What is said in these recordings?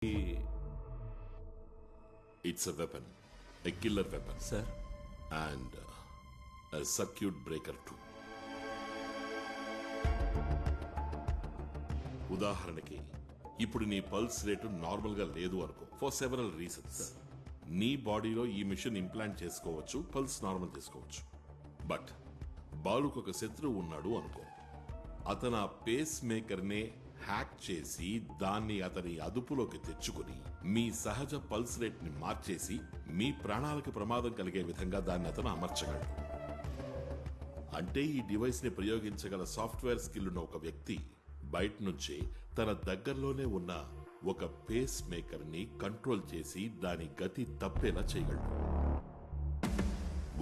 It's a weapon, a killer weapon. Sir. And a circuit breaker too. ఉదాహరణకి ఇప్పుడు నీ pulse rate normal గా లేదు అనుకో, ఫర్ సెవెరల్ రీజన్స్. నీ బాడీలో ఈ మిషన్ ఇంప్లాంట్ చేసుకోవచ్చు, పల్స్ నార్మల్ చేసుకోవచ్చు. బట్ బాలుకు ఒక శత్రువు ఉన్నాడు అనుకో, అతను ఆ పేస్ మేకర్ నే హ్యాక్ చేసి దాన్ని అతని అదుపులోకి తెచ్చుకుని మీ సహజ పల్స్ రేట్ ని మార్చేసి మీ ప్రాణాలకు ప్రమాదం కలిగే విధంగా దాన్ని అతను అమర్చగలడు. అంటే ఈ డివైస్ ని ప్రయోగించగల సాఫ్ట్వేర్ స్కిల్ ఉన్న ఒక వ్యక్తి బయట నుంచే తన దగ్గరలోనే ఉన్న ఒక పేస్ మేకర్ ని కంట్రోల్ చేసి దాని గతి తప్పేలా చేయగలడు.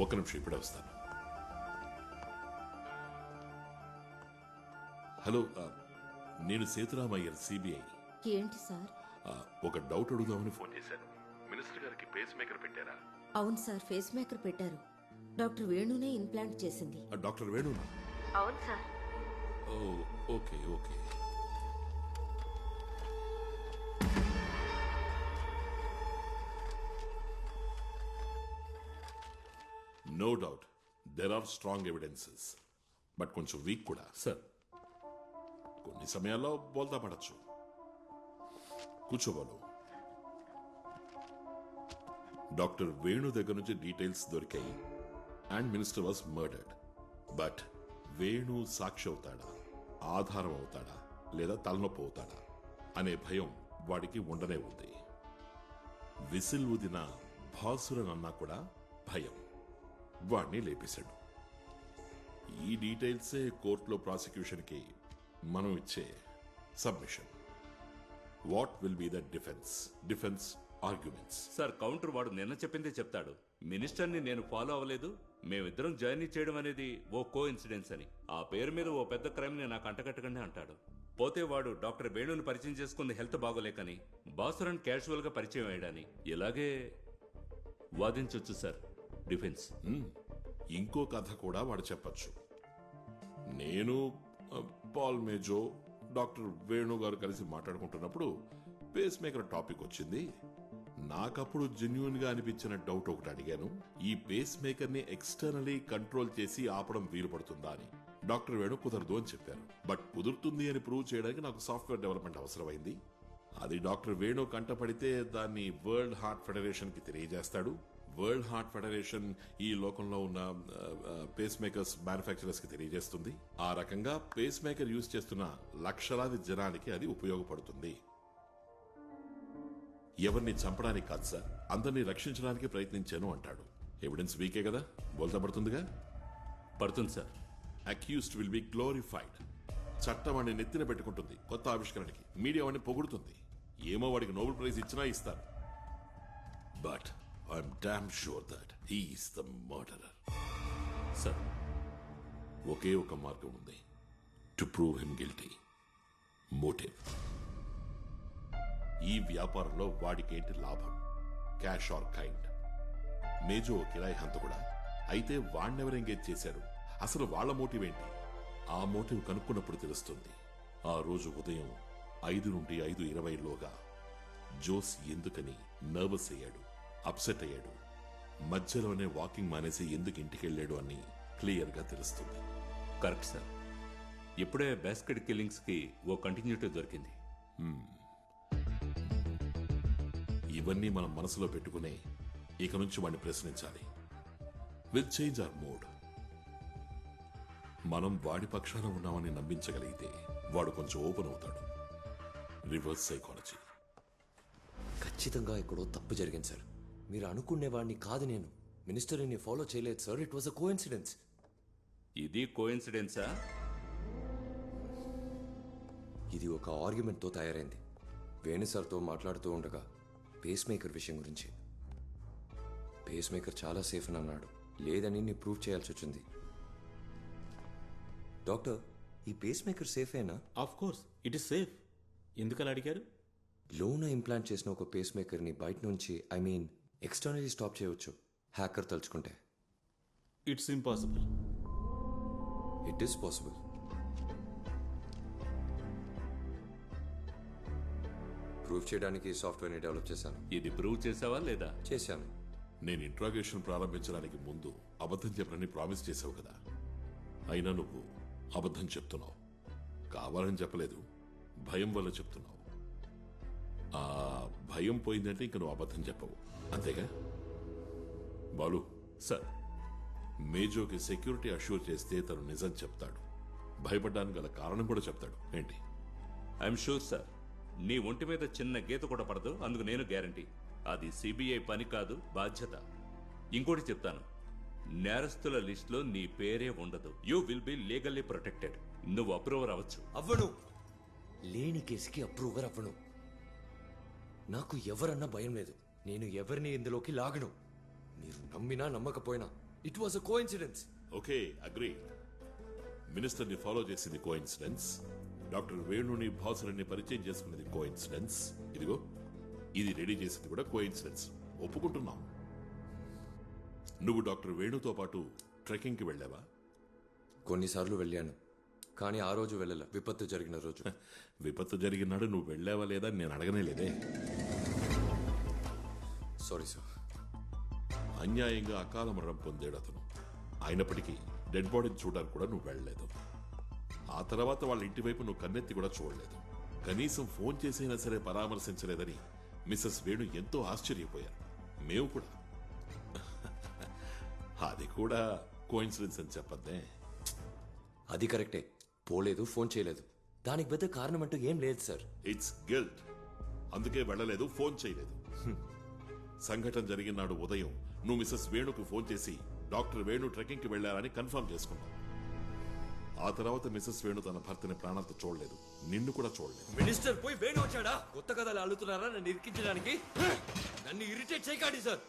ఒక నిమిషం, ఇప్పుడే వస్తాను. హలో, నేను సేతురామయ్యర్, సిబిఐ. ఏంటి సార్? ఒక డౌట్ అడుగుదామని ఫోన్ చేశాను. మినిస్టర్ గారికి పేస్ మేకర్ పెట్టారా? అవును సార్, ఫేస్ మేకర్ పెట్టారు. డాక్టర్ వేణునే ఇంప్లాంట్ చేసింది. డాక్టర్ వేణునా? అవును sir. Okay okay. No doubt there are strong evidences, but కొంచెం వీక్ కూడా. సార్, కొన్ని సమయాల్లో బోల్తా పడచ్చు. కూర్చోబాలు. డాక్టర్ వేణు దగ్గర నుంచి డీటెయిల్స్ దొరికాయి and minister was murdered. But Venu సాక్షి అవుతాడా, ఆధారం అవుతాడా, లేదా తలనొప్పి అవుతాడా అనే భయం వాడికి ఉండనే ఉంది. విసిల్ ఊదిన భాసురనన్నా కూడా భయం వాడిని లేపేశాడు. ఈ డీటెయిల్సే కోర్టులో ప్రాసిక్యూషన్కి మనం ఇచ్చే submission. What will be the defence arguments? Sir, counter వాడు నిన్న చెప్పిందే చెప్తాడు. మినిస్టర్ని నేను ఫాలో అవ్వలేదు, మేమిద్దరం జర్నీ చేయడం అనేది ఓ కో ఇన్సిడెన్స్ అని. ఆ పేరు మీద ఓ పెద్ద క్రైమ్ ని నాకు అంటగట్టకండి అంటాడు. పోతే వాడు డాక్టర్ వేణుని పరిచయం చేసుకుంది హెల్త్ బాగోలేకని, బాసురన్ క్యాజువల్ గా పరిచయం అయ్యాడని. ఇలాగే వాదించొచ్చు సార్ డిఫెన్స్. ఇంకో కథ కూడా వాడు చెప్పచ్చు. నేను పాల్ మేజో, డాక్టర్ వేణు గారు కలిసి మాట్లాడుకుంటున్నప్పుడు పేస్ మేకర్ టాపిక్ వచ్చింది. నాకప్పుడు జెన్యూన్ గా అనిపించిన డౌట్ ఒకటి అడిగాను. ఈ పేస్ మేకర్ ని ఎక్స్టర్నలీ కంట్రోల్ చేసి ఆపడం వీలు పడుతుందా అని. డాక్టర్ వేణు కుదరదు అని చెప్పారు. బట్ కుదురుతుంది అని ప్రూవ్ చేయడానికి నాకు సాఫ్ట్వేర్ డెవలప్మెంట్ అవసరమైంది. అది డాక్టర్ వేణు కంటపడితే దాన్ని వరల్డ్ హార్ట్ ఫెడరేషన్ కి తెలియజేస్తాడు. వరల్డ్ హార్ట్ ఫెడరేషన్ ఈ లోకంలో ఉన్న పేస్ మేకర్స్ మ్యానుఫ్యాక్చరర్స్ కి తెలియజేస్తుంది. ఆ రకంగా పేస్ మేకర్ యూజ్ చేస్తున్న లక్షలాది జనానికి అది ఉపయోగపడుతుంది. ఎవరిని చంపడానికి కాదు సార్, అందరినీ రక్షించడానికి ప్రయత్నించాను అంటాడు. ఎవిడెన్స్ వీకే కదా, బోల్తా పడుతుందిగా. పడుతుంది sir. Accused will be glorified. చట్టం వాడిని నెత్తిన పెట్టుకుంటుంది. కొత్త ఆవిష్కరణకి మీడియా వాడిని పొగుడుతుంది. ఏమో వాడికి నోబెల్ ప్రైజ్ ఇచ్చినా ఇస్తారు. But I'm damn sure that he is the murderer. Sir, ఒకే ఒక మార్గం ఉంది to prove him guilty. Motive. ఈ వ్యాపారంలో వాడికేంటి లాభం? Cash or kind. మేజో కిరాయి హంతకుడా? అయితే వాణ్ణెవరు ఎంగేజ్ చేశారు? అసలు వాళ్ల మోటివ్ ఏంటి? ఆ మోటివ్ కనుక్కున్నప్పుడు తెలుస్తుంది. ఆ రోజు ఉదయం 5 నుండి 5:20లోగా జోస్ ఎందుకని నర్వస్ అయ్యాడు, అప్సెట్ అయ్యాడు, మధ్యలోనే వాకింగ్ మానేసి ఎందుకు ఇంటికెళ్లాడు అని క్లియర్ గా తెలుస్తుంది. Correct sir. ఇప్పుడే బాస్కెట్ కిల్లింగ్స్ కి ఓ కంటిన్యూటీ దొరికింది. ఇవన్నీ మనం మనసులో పెట్టుకునే ఇక నుంచి వాడిని ప్రశ్నించాలి. Will change our mood. మనం వాడి పక్షాన ఉన్నామని నమ్మించగలిగితే వాడు కొంచెం ఓపెన్ అవుతాడు. Reverse psychology. ఖచ్చితంగా ఎక్కడో తప్పు జరిగింది సార్. మీరు అనుకునేవాడిని కాదు నేను. మినిస్టర్ని ఫాలో చేయలేదు sir. It was a coincidence. ఇది కోఇన్సిడెన్సా? ఇది ఒక ఆర్గ్యుమెంట్తో తయారైంది. వేణు సార్తో మాట్లాడుతూ ఉండగా పేస్ మేకర్ విషయం గురించి. పేస్ మేకర్ చాలా సేఫ్ అని అన్నాడు. లేదని నేను ప్రూవ్ చేయాల్సి వచ్చింది. డాక్టర్, ఈ పేస్ మేకర్ సేఫేనా? Of course it is safe. ఎందుకలా అడిగారు? లోన ఇంప్లాంట్ చేసిన ఒక పేస్ మేకర్ని బయట నుంచి, ఐ మీన్ ఎక్స్టర్నలీ స్టాప్ చేయవచ్చు హ్యాకర్ తలుచుకుంటే. It's impossible. It is possible. Prove చేయడానికి సాఫ్ట్వేర్ని డెవలప్ చేశాను. ఇది ప్రూవ్ చేసావా లేదా? చేశాను. నేను ఇంట్రాగేషన్ ప్రారంభించడానికి ముందు అబద్ధం చెప్పనని ప్రామిస్ చేసావు కదా, అయినా నువ్వు అబద్ధం చెప్తున్నావు. కావాలని చెప్పలేదు, భయం వల్ల చెప్తున్నావు. ఆ భయం పోయిందంటే ఇంక నువ్వు అబద్ధం చెప్పవు, అంతేగా? బాలు సార్, మేజోకి సెక్యూరిటీ అష్యూర్ చేస్తే తను నిజం చెప్తాడు. భయపడ్డానికి గల కారణం కూడా చెప్తాడు. ఏంటి? I'm sure sir. నీ ఒంటి మీద చిన్న గీత కూడా పడదు, అందుకు నేను గ్యారంటీ. అది సిబిఐ పని కాదు, బాధ్యత. ఇంకోటి చెప్తాను, నేరస్తుల లిస్టులో నీ పేరే ఉండదు. You will be legally protected. నువ్వు అప్రూవర్ అవ్వచ్చు. అవ్వను. లేని కేసుకి అప్రూవర్ అవ్వను. నాకు ఎవరన్నా భయం లేదు. నేను ఎవరిని ఇందులోకి లాగను. మీరు నమ్మినా నమ్మకపోయినా it was a coincidence. Okay, agree. మినిస్టర్ని ఫాలో చేసింది కోఇన్సిడెన్స్, డాక్టర్ వేణుని భాసుని పరిచయం చేసుకునేది కోఇన్సిడెన్స్, ఇదిగో ఇది రెడీ చేసింది కూడా కోఇన్సిడెన్స్. ఒప్పుకుంటున్నాం. నువ్వు డాక్టర్ వేణుతో పాటు ట్రెక్కింగ్కి వెళ్ళావా? కొన్నిసార్లు వెళ్ళాను, కానీ ఆ రోజు వెళ్ళలే. విపత్తు జరిగిన రోజు. విపత్తు జరిగినాడు నువ్వు వెళ్ళావా లేదా అని నేను అడగనే లేదే. Sorry sir. అన్యాయంగా అకాల మరణం పొందాడు అతను. అయినప్పటికీ డెడ్ బాడీని చూడడానికి కూడా నువ్వు వెళ్ళలేదు. ఆ తర్వాత వాళ్ళ ఇంటి వైపు నువ్వు కన్నెత్తి కూడా చూడలేదు. కనీసం ఫోన్ చేసైనా సరే పరామర్శించలేదని మిస్సెస్ వేణు ఎంతో ఆశ్చర్యపోయారు. మేము కూడా. అది కూడా కోఇన్సిడెన్స్ అని చెప్పద్దే. అది కరెక్టే. పోలేదు, ఫోన్ చేయలేదు. దానికి పెద్ద కారణం అంటూ ఏం లేదు సార్. It's guilt. అందుకే వెళ్ళలేదు, ఫోన్ చేయలేదు. సంఘటన జరిగిన నాడు ఉదయం నువ్వు మిస్సెస్ వేణుకు ఫోన్ చేసి డాక్టర్ వేణు ట్రెక్కింగ్కి వెళ్లారని కన్ఫర్మ్ చేసుకున్నావు. ఆ తర్వాత మిస్సెస్ వేణు తన భర్తని ప్రాణాలతో చూడలేదు, నిన్ను కూడా చూడలేదు. మినిస్టర్ పోయి వేణు వచ్చాడా? కొత్త కథలు అల్లుతున్నారా నన్ను ఇరికించడానికి? నన్ను ఇరిటేట్ చేయకండి సార్.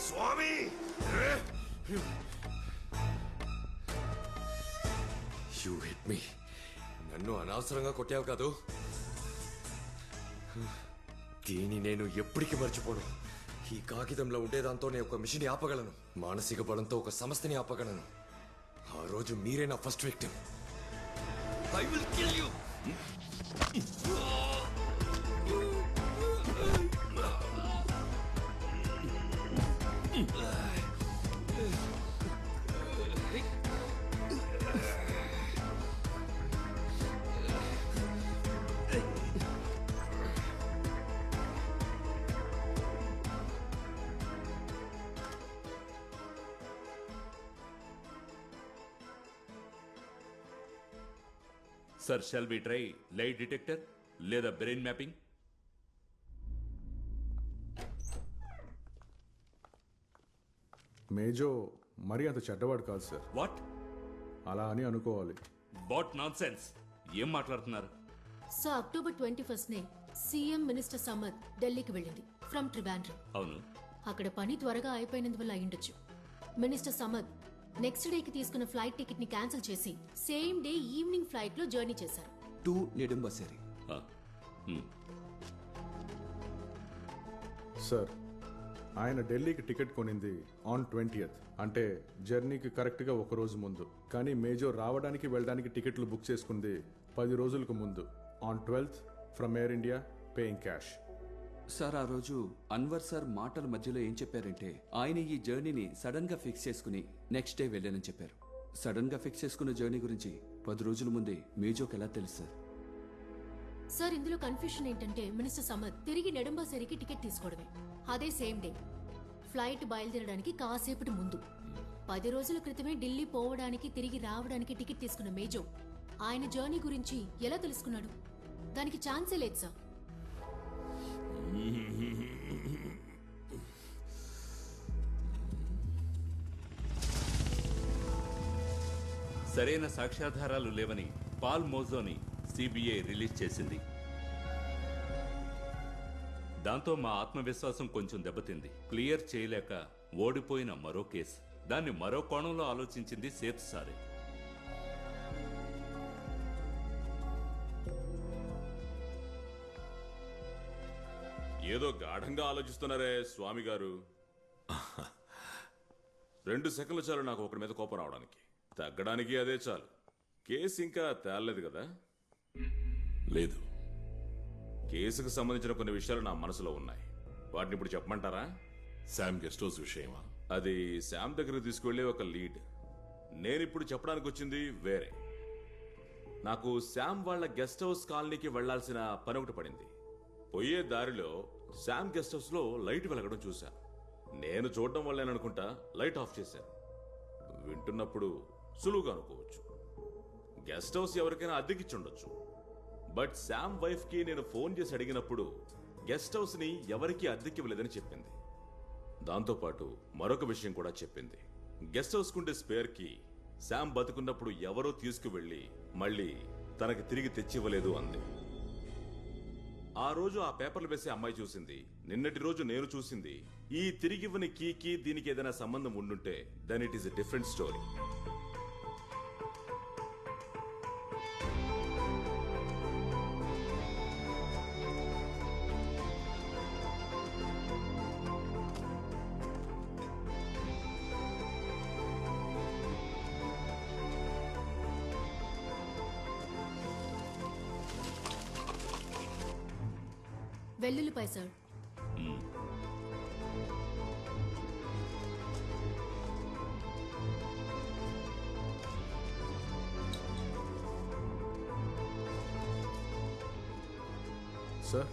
స్వామి, యు హిట్ మీ. నన్ను అనవసరంగా కొట్టావు కాదు. దీన్ని నేను ఎప్పటికీ మర్చిపోను. ఈ కాగితంలో ఉండేదాంతో నేను ఒక మిషన్ ఆపగలను. మానసిక బలంతో ఒక సంస్థని ఆపగలను. ఆ రోజు మీరే నా first victim. I will kill you. Sir, shall we try lie detector లేదా బ్రెయిన్ మ్యాపింగ్? మేజో మరీ అంత చెడ్డవాడు కాదు సార్. వాట్? అలా అని అనుకోవాలి. What nonsense? ఏం మాట్లాడుతున్నారు? సో అక్టోబర్ 21నే సీఎం మినిస్టర్ సమద్ ఢిల్లీకి వెళ్ళింది ఫ్రమ్ ట్రివాండ్రం. అవును. అక్కడ పని త్వరగా అయిపోయినందువల్ల అయ్యుండొచ్చు. మినిస్టర్ సమద్ నెక్స్ట్ డేకి తీసుకున్న ఫ్లైట్ టికెట్ ని క్యాన్సిల్ చేసి సేమ్ డే ఈవినింగ్ ఫ్లైట్ లో జర్నీ చేశారు. టు నెడుంబసేరి. సార్, ఆయన ఢిల్లీకి టికెట్ కొనింది ఆన్ 20th, అంటే జర్నీకి కరెక్ట్గా ఒక రోజు ముందు. కానీ మేజో రావడానికి వెళ్ళడానికి టికెట్లు బుక్ చేసుకుంది 10 రోజులకు ముందు, on 12th from air India, paying cash. Sir, ఆ రోజు అన్వర్ సార్ మాటల మధ్యలో ఏం చెప్పారంటే ఆయన ఈ జర్నీని సడన్ గా ఫిక్స్ చేసుకుని నెక్స్ట్ డే వెళ్ళానని చెప్పారు. సడన్ గా ఫిక్స్ చేసుకున్న జర్నీ గురించి 10 రోజుల ముందే మేజోకి ఎలా తెలుసు సార్? సార్, ఇందులో కన్ఫ్యూషన్ ఏంటంటే మినిస్టర్ సమద్ తిరిగి నెడుంబసేరికి టికెట్ తీసుకోవడమే. అదే సేమ్ డే ఫ్లైట్ బయలుదేరడానికి కాసేపటి ముందు 10 రోజుల క్రితమే ఢిల్లీ పోవడానికి తిరిగి రావడానికి టికెట్ తీసుకున్న మేజో ఆయన జర్నీ గురించి ఎలా తెలుసుకున్నాడు? దానికి ఛాన్సే లేదు సార్. సరైన సాక్ష్యాధారాలు లేవని పాల్ మోజోని సిబిఐ రిలీజ్ చేసింది. దాంతో మా ఆత్మవిశ్వాసం కొంచెం దెబ్బతింది. క్లియర్ చేయలేక ఓడిపోయిన మరో కేసు. దాన్ని మరో కోణంలో ఆలోచించింది సేత్ సారే. ఏదో గాఢంగా ఆలోచిస్తున్నారే స్వామి గారు. 2 సెకండ్లు చాలు నాకు ఒకరి మీద కోపం రావడానికి. తగ్గడానికి అదే చాలు. కేసు ఇంకా తేలలేదు కదా? లేదు. కేసుకు సంబంధించిన కొన్ని విషయాలు నా మనసులో ఉన్నాయి. వాటిని ఇప్పుడు చెప్పమంటారా? శామ్ గెస్ట్ హౌస్ విషయమా? అది శామ్ దగ్గరకు తీసుకువెళ్ళే ఒక లీడ్. నేనిప్పుడు చెప్పడానికి వచ్చింది వేరే. నాకు శామ్ వాళ్ళ గెస్ట్ హౌస్ కాలనీకి వెళ్లాల్సిన పని ఒకటి పడింది. పోయే దారిలో శామ్ గెస్ట్ హౌస్ లో లైట్ వెలగడం చూశాను. నేను చూడడం వల్లేననుకుంటా లైట్ ఆఫ్ చేశాను. వింటున్నప్పుడు సులువుగా అనుకోవచ్చు, గెస్ట్ హౌస్ ఎవరికైనా అద్దెకిచ్చుండొచ్చు. బట్ శామ్ వైఫ్ కి నేను ఫోన్ చేసి అడిగినప్పుడు గెస్ట్ హౌస్ ని ఎవరికీ అద్దెకివ్వలేదని చెప్పింది. దాంతోపాటు మరొక విషయం కూడా చెప్పింది. గెస్ట్ హౌస్ కుండే స్పేర్ కి శామ్ బతుకున్నప్పుడు ఎవరో తీసుకువెళ్లి మళ్ళీ తనకి తిరిగి తెచ్చివ్వలేదు అంది. ఆ రోజు ఆ పేపర్లు వేసే అమ్మాయి చూసింది, నిన్నటి రోజు నేను చూసింది. ఈ తిరిగివ్వని కీకి దీనికి ఏదైనా సంబంధం ఉండుంటే then it is a different story. వెల్లుల్లిపాయ సార్. సార్,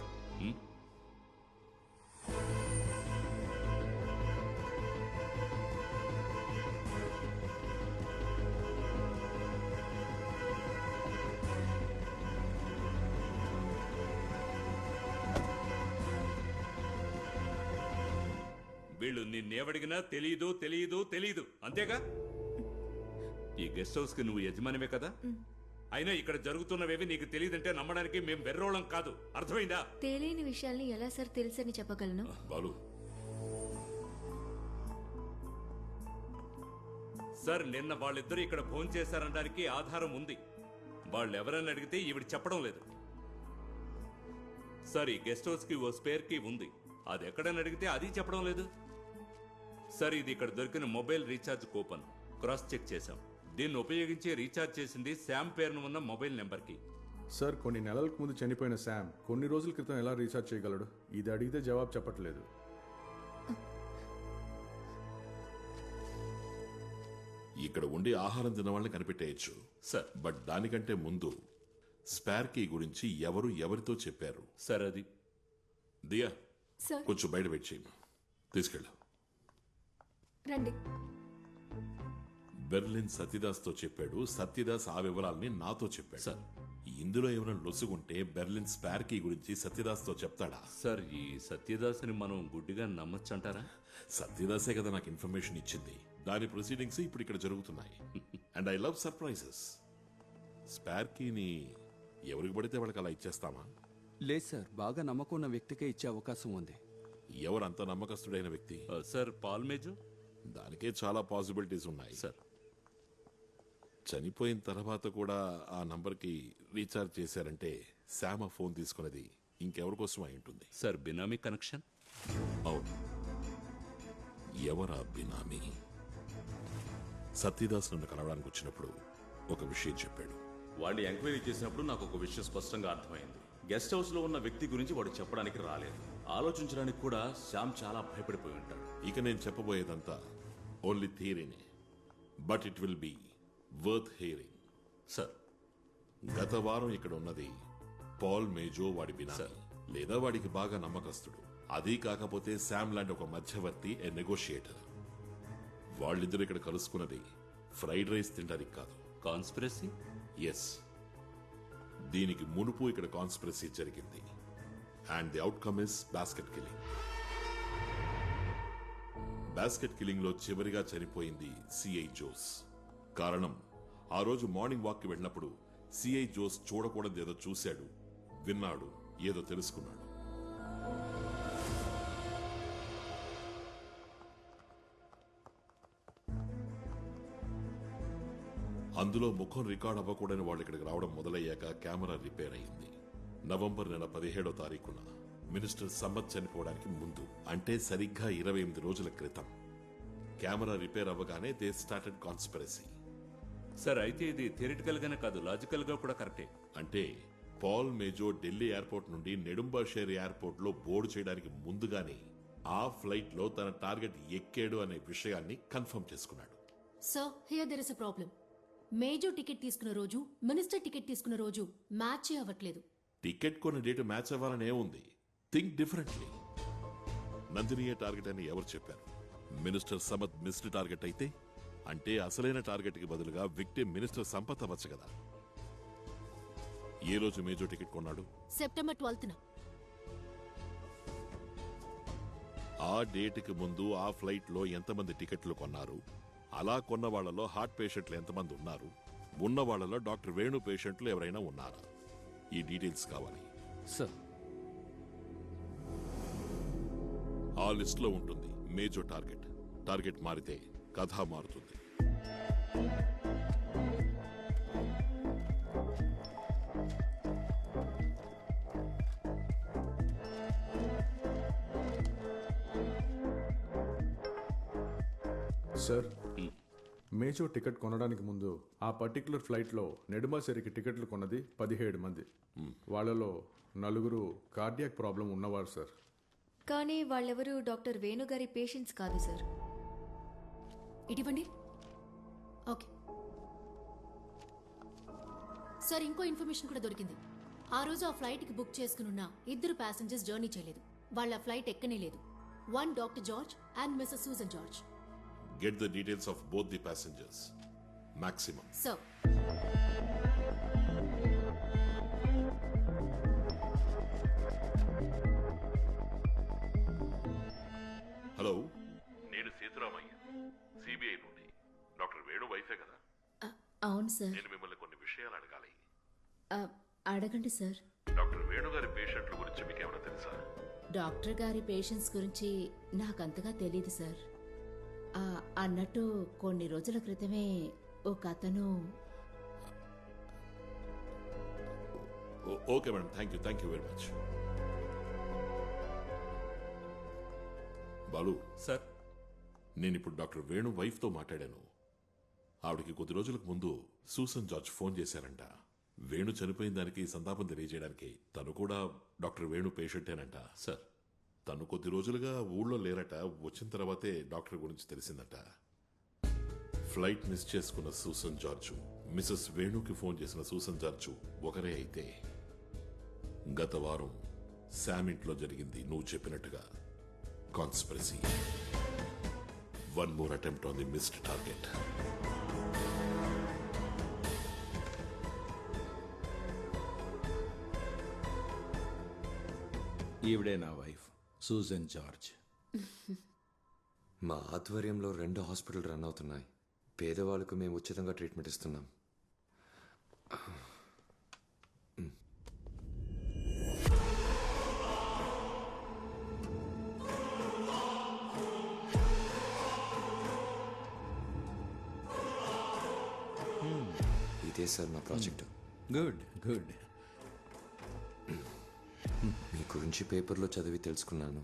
వీళ్ళు నిన్నేవడిగినా తెలీదు తెలీదు తెలీదు అంతేగా? ఈ గెస్ట్ హౌస్ కి నువ్వు యజమానివే కదా? అయినా ఇక్కడ జరుగుతున్నవేవి నీకు తెలియదంటే నమ్మడానికి మేం వెర్రోళం కాదు, అర్థమైందా? తెలియని విషయాల్ని ఎలా సార్ తెలుసని చెప్పగలను? బాలు, సార్ నిన్న వాళ్ళిద్దరూ ఇక్కడ ఫోన్ చేశారనడానికి ఆధారం ఉంది. వాళ్ళెవరని అడిగితే ఈవిడ చెప్పడం లేదు. సార్ ఈ గెస్ట్ హౌస్ కి ఓ స్పేర్ కీ ఉంది, అది ఎక్కడని అడిగితే అది చెప్పడం లేదు. సార్ ఇది ఇక్కడ దొరికిన mobile recharge coupon, cross check చేశాం. దీన్ని ఉపయోగించి రీఛార్జ్ చేసింది శామ్ పేరును ఉన్న మొబైల్ నెంబర్కి. సార్ కొన్ని నెలలకు ముందు చనిపోయిన శామ్ కొన్ని రోజుల క్రితం ఎలా రీఛార్జ్ చేయగలడు? ఇది అడిగితే జవాబు చెప్పట్లేదు. ఇక్కడ ఉండి ఆహారం తిన్న వాళ్ళని కనిపెట్టేయచ్చు సార్. బట్ దానికంటే ముందు స్పేర్ కీ గురించి ఎవరు ఎవరితో చెప్పారు? సార్ అది దియా, సార్ కొంచెం బయట వెయిట్ చేయను, తీసుకెళ్ళు. రండి. బెర్లిన్ సత్యదాస్తో చెప్పాడు, సత్యదాస్ ఆ వివరాల్ని నాతో చెప్పాడు. సార్ ఇందులో ఏమైనా లొసుగుంటే బెర్లిన్ స్పేర్ కీ గురించి సత్యదాస్తో చెప్తాడా? సార్ ఈ సత్యదాస్ని మనం గుడ్డిగా నమ్మొచ్చంటారా? సత్యదాసే కదా నాకు ఇన్ఫర్మేషన్ ఇచ్చింది. దాని ప్రొసీడింగ్స్ ఇప్పుడు ఇక్కడ జరుగుతున్నాయి. And I love surprises. Spare కీని ఎవరికి పడితే వాళ్ళకి అలా ఇచ్చేస్తామా? లేదు సార్, బాగా నమ్మకం ఉన్న వ్యక్తికే ఇచ్చే అవకాశం ఉంది. ఎవరంత నమ్మకస్తుడైన వ్యక్తి? సార్ పాల్మేజు. దానికే చాలా పాసిబిలిటీస్ ఉన్నాయి సార్. చనిపోయిన తర్వాత కూడా ఆ నంబర్కి రీఛార్జ్ చేశారంటే శామ ఫోన్ తీసుకున్నది ఇంకెవరి కోసం అయి ఉంటుంది. సార్ బినామీ కనెక్షన్. అవును. ఎవరా బినామీ? సత్యదాస్ నన్ను కలవడానికి వచ్చినప్పుడు ఒక విషయం చెప్పాడు. వాడిని ఎంక్వైరీ చేసినప్పుడు నాకు ఒక విషయం స్పష్టంగా అర్థమైంది. గెస్ట్ హౌస్ లో ఉన్న వ్యక్తి గురించి వాడు చెప్పడానికి రాలేదు. ఆలోచించడానికి కూడా శ్యామ్ చాలా భయపడిపోయి ఉంటాడు. ఇక నేను చెప్పబోయేదంతా ఓన్లీ థియరీనే, but it will be worth hearing. Sir గత వారం ఇక్కడ ఉన్నది పాల్ మేజో, వాడి బినామీ లేదా వాడికి బాగా నమ్మకస్తుడు. అదీ కాకపోతే శామ్ లాంటి ఒక మధ్యవర్తి, ఏ నెగోషియేటర్. వాళ్ళిద్దరూ ఇక్కడ కలుసుకున్నది ఫ్రైడ్ రైస్ తినడానికి కాదు. కాన్స్పిరసీ? ఎస్, దీనికి మునుపు ఇక్కడ కాన్స్పిరసీ జరిగింది. And the outcome is basket killing. Basket killing లో చివరిగా చనిపోయింది సిఐ జోస్. కారణం, ఆ రోజు మార్నింగ్ వాక్ కి వెళ్ళినప్పుడు సిఐ జోస్ చూడకూడదు ఏదో చూశాడు, విన్నాడు, ఏదో తెలుసుకున్నాడు. అందులో ముఖం రికార్డ్ అవ్వకూడని వాళ్ళు ఇక్కడికి రావడం మొదలయ్యాక కెమెరా రిపేర్ అయింది. నవంబర్ నెల 17వ తారీఖున మినిస్టర్ సమ్మత్ చనిపోవడానికి ముందు, అంటే సరిగ్గా 28 రోజుల క్రితం కెమెరా రిపేర్ అవ్వగానే దే స్టార్టెడ్ కాన్స్పిరసీ. సార్ అయితే ఇది థియరిటికల్ గానే కాదు లాజికల్ గా కూడా కరెక్టే. అంటే పాల్ మేజో ఢిల్లీ ఎయిర్పోర్ట్ నుండి నెడుంబాషేర్ ఎయిర్పోర్ట్ లో బోర్డు చేయడానికి ముందుగానే ఆ ఫ్లైట్ లో తన టార్గెట్ ఎక్కాడు అనే విషయాన్ని కన్ఫర్మ్ చేసుకున్నాడు. Sir here there is a problem. Major ticket తీసుకున్న రోజు మినిస్టర్ టికెట్ తీసుకున్న రోజు మ్యాచ్ అవ్వట్లేదు. టికెట్ కొన్న డేట్ మ్యాచ్ అవ్వాలనే ఉంది. Think differently. నందినియే టార్గెట్ అని ఎవరు చెప్పారు? మినిస్టర్ సమత్ మిస్డ్ టార్గెట్ అయితే అంటే అసలైన టార్గెట్ కి బదులుగా విక్టిమ్ మినిస్టర్ సంపత్ అవ్వచ్చు కదా. ఏ రోజు మేజో టికెట్ కొన్నాడు? సెప్టెంబర్ 12న. ఆ డేట్ కి ముందు ఆ ఫ్లైట్ లో ఎంతమంది టికెట్లు కొన్నారు? అలా కొన్న వాళ్లలో హార్ట్ పేషెంట్లు ఎంతమంది ఉన్నారు? ఉన్న వాళ్లలో డాక్టర్ వేణు పేషెంట్లు ఎవరైనా ఉన్నారా? ఈ డీటెయిల్స్ కావాలి సార్. ఆ లిస్ట్ లో ఉంటుంది మేజో టార్గెట్. టార్గెట్ మారితే కథ మారుతుంది. సార్, మేజో టికెట్ కొనడానికి ముందు ఆ పర్టికులర్ ఫ్లైట్లో నెడుమాసేరికి టికెట్లు కొన్నది 17 మంది. వాళ్ళలో 4 కార్డియాక్ ప్రాబ్లం ఉన్నవారు సార్. కానీ వాళ్ళెవరూ డాక్టర్ వేణుగారి పేషెంట్స్ కాదు సార్. ఇటువంటి ఓకే సార్, ఇంకో ఇన్ఫర్మేషన్ కూడా దొరికింది. ఆ రోజు ఆ ఫ్లైట్కి బుక్ చేసుకున్న 2 ప్యాసింజర్స్ జర్నీ చేయలేదు. వాళ్ళ ఫ్లైట్ ఎక్కనే లేదు. 1 doctor George and missus Susan George. Get the details of both the passengers. Maximum. Sir. Hello, నేను సీతారామయ్య, సిబిఐ నుండి. డాక్టర్ వేణు వైఫే కదా? అవును సార్. నేను మిమ్మల్ని కొన్ని విషయాలు అడగాలి. అడగండి సార్. డాక్టర్ వేణు గారి పేషెంట్ల గురించి మీకు ఏమైనా తెలుసా? డాక్టర్ గారి పేషెంట్స్ గురించి నాకంతగా తెలీదు సార్. అన్నట్టు కొన్ని రోజుల క్రితమే ఒక అతను. Okay madam, thank you very much. Balu sir, నేను ఇప్పుడు డాక్టర్ వేణు వైఫ్ తో మాట్లాడాను. ఆవిడకి కొద్ది రోజులకు ముందు సూసన్ జార్జ్ ఫోన్ చేశారంట. వేణు చనిపోయిన దానికి సంతాపం తెలియజేయడానికి. తను కూడా డాక్టర్ వేణు పేషెంటేనంట. సార్, తను కొద్ది రోజులుగా ఊళ్ళో లేరట. వచ్చిన తర్వాతే డాక్టర్ గురించి తెలిసిందట. ఫ్లైట్ మిస్ చేసుకున్న సూసన్ జార్జు, మిసెస్ వేణుకి ఫోన్ చేసిన సూసన్ జార్జు ఒకరే అయితే, గత వారం శామ్ ఇంట్లో జరిగింది నువ్వు చెప్పినట్టుగా conspiracy. 1 more attempt on the missed target. ఈవిడే నా వైఫ్ సూజన్ జార్జ్. మా ఆధ్వర్యంలో 2 హాస్పిటల్ రన్ అవుతున్నాయి. పేదవాళ్ళకు మేము ఉచితంగా ట్రీట్మెంట్ ఇస్తున్నాం. ఇదే సార్ నా ప్రాజెక్టు. Good good. మీ గురించి పేపర్లో చదివి తెలుసుకున్నాను.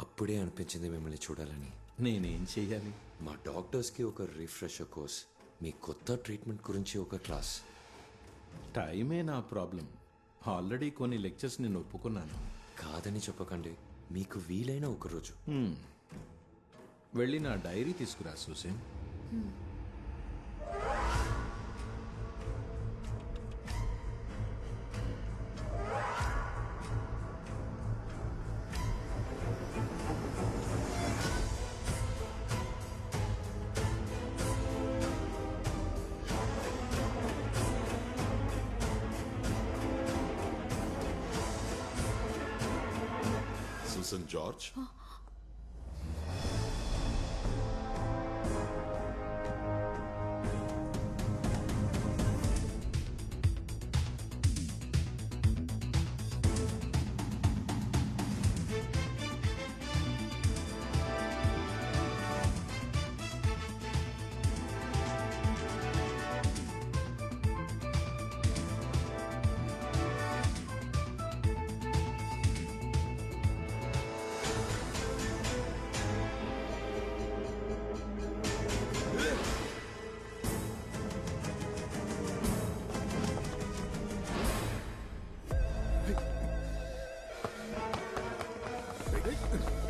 అప్పుడే అనిపించింది మిమ్మల్ని చూడాలని. నేనేం చెయ్యాలి? మా డాక్టర్స్కి ఒక రిఫ్రెషర్ కోర్స్, మీ కొత్త ట్రీట్మెంట్ గురించి ఒక క్లాస్. టైమే నా ప్రాబ్లం. ఆల్రెడీ కొన్ని లెక్చర్స్ నేను ఒప్పుకున్నాను. కాదని చెప్పకండి, మీకు వీలైన ఒక రోజు. వెళ్ళి నా డైరీ తీసుకురా సూసన్. Susan George? ఏయ్.